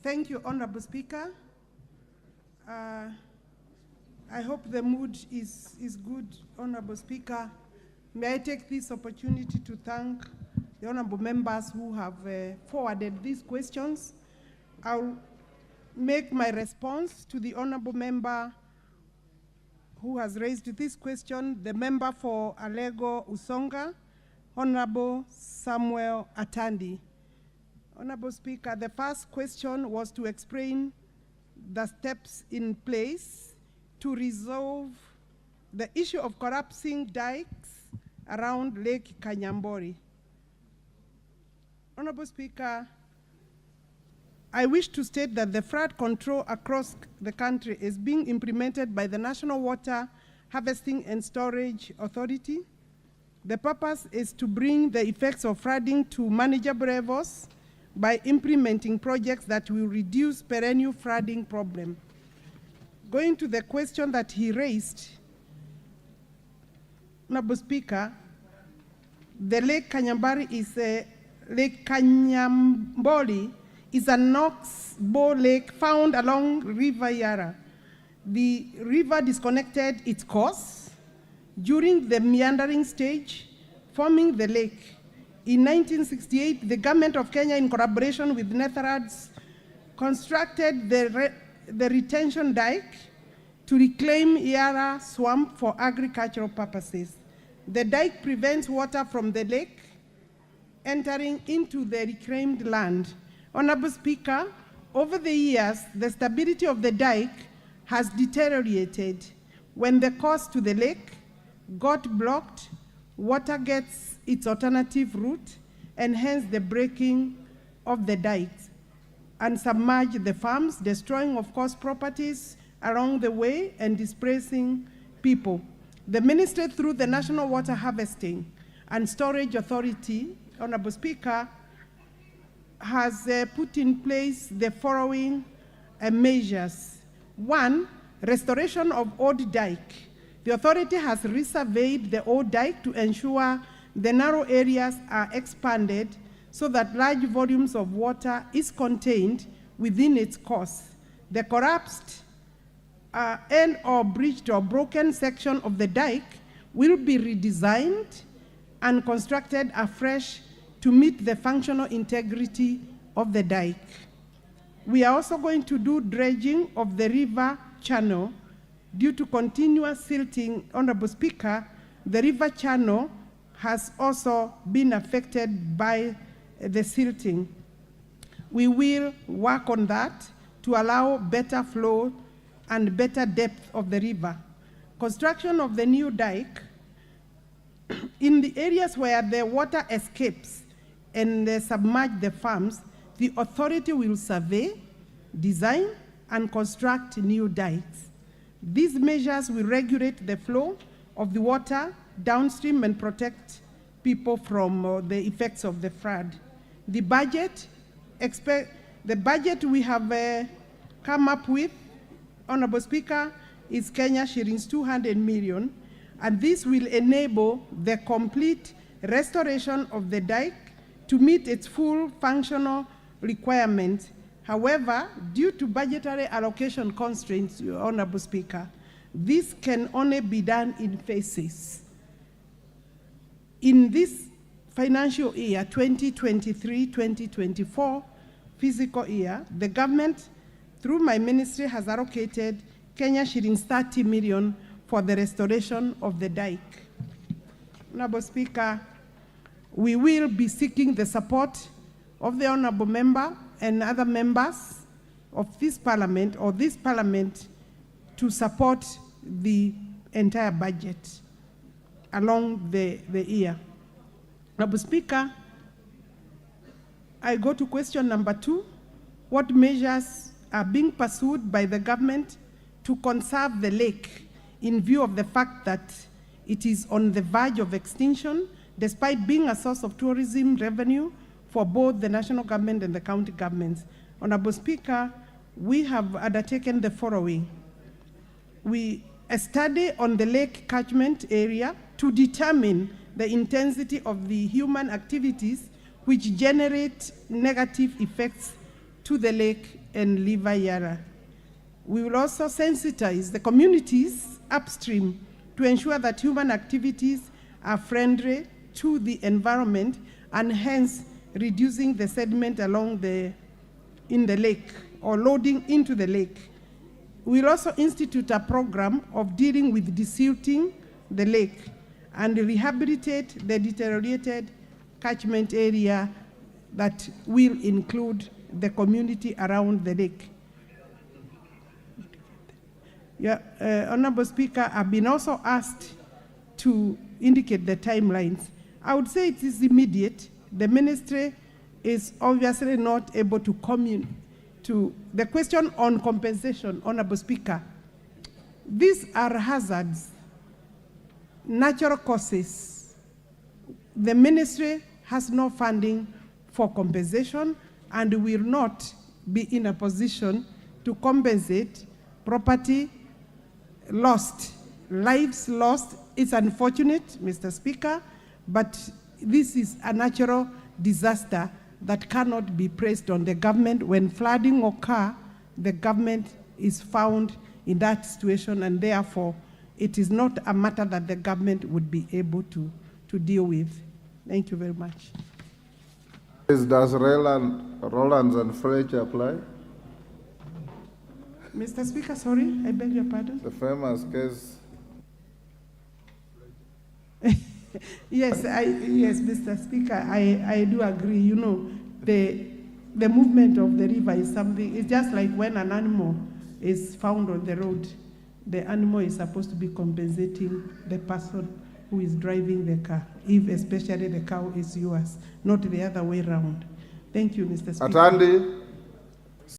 Thank you, Honorable Speaker. I hope the mood is good, Honorable Speaker. May I take this opportunity to thank the honorable members who have forwarded these questions. I'll make my response to the honorable member who has raised this question, the member for Alego Usonga, Honorable Samuel Atandi. Honorable Speaker, the first question was to explain the steps in place to resolve the issue of collapsing dikes around Lake Kanyaboli. Honorable Speaker, I wish to state that the flood control across the country is being implemented by the National Water Harvesting and Storage Authority. The purpose is to bring the effects of flooding to manageable levels by implementing projects that will reduce perennial flooding problem. Going to the question that he raised, Honorable Speaker, the Lake Kanyaboli is an oxbow lake found along River Yara. The river disconnected its course during the meandering stage, forming the lake. In 1968, the government of Kenya, in collaboration with Netherlands, constructed the retention dike to reclaim Yara swamp for agricultural purposes. The dike prevents water from the lake entering into the reclaimed land. Honorable Speaker, over the years, the stability of the dike has deteriorated. When the course to the lake got blocked, water gets its alternative route, and hence the breaking of the dikes, and submerge the farms, destroying, of course, properties along the way and displacing people. The ministry, through the National Water Harvesting and Storage Authority, Honorable Speaker, has put in place the following measures. One, restoration of old dike. The authority has resurveyed the old dike to ensure the narrow areas are expanded so that large volumes of water is contained within its course. The collapsed end or breached or broken section of the dike will be redesigned and constructed afresh to meet the functional integrity of the dike. We are also going to do dredging of the river channel. Due to continuous silting, Honorable Speaker, the river channel has also been affected by the silting. We will work on that to allow better flow and better depth of the river. Construction of the new dike in the areas where the water escapes and submerge the farms, the authority will survey, design, and construct new dikes. These measures will regulate the flow of the water downstream and protect people from the effects of the flood. The budget we have come up with, Honorable Speaker, is Kenya shillings 200 million, and this will enable the complete restoration of the dike to meet its full functional requirements. However, due to budgetary allocation constraints, Your Honorable Speaker, this can only be done in phases. In this financial year, 2023-2024 fiscal year, the government, through my ministry, has allocated Kenya shillings 30 million for the restoration of the dike. Honorable Speaker, we will be seeking the support of the honorable member and other members of this parliament to support the entire budget along the year. Honorable Speaker, I go to question number 2. What measures are being pursued by the government to conserve the lake in view of the fact that it is on the verge of extinction, despite being a source of tourism revenue for both the national government and the county governments? Honorable Speaker, we have undertaken the following. A study on the lake catchment area to determine the intensity of the human activities which generate negative effects to the lake and River Yara. We will also sensitize the communities upstream to ensure that human activities are friendly to the environment and hence reducing the sediment in the lake or loading into the lake. We will also institute a program of dealing with desilting the lake and rehabilitate the deteriorated catchment area that will include the community around the lake. Yeah, Honorable Speaker, I've been also asked to indicate the timelines. I would say it is immediate. The ministry is obviously not able to communicate to the question on compensation, Honorable Speaker. These are hazards, natural causes. The ministry has no funding for compensation and will not be in a position to compensate property lost, lives lost. It's unfortunate, Mr. Speaker, but this is a natural disaster that cannot be placed on the government. When flooding occurs, the government is found in that situation, and therefore it is not a matter that the government would be able to deal with. Thank you very much. Does Rollins and Fletcher apply? Mr. Speaker, sorry, I beg your pardon. The famous case. Yes, Mr. Speaker, I do agree. You know, the movement of the river is something, it's just like when an animal is found on the road, the animal is supposed to be compensating the person who is driving the car, if especially the cow is yours, not the other way around. Thank you, Mr. Speaker. Atandi.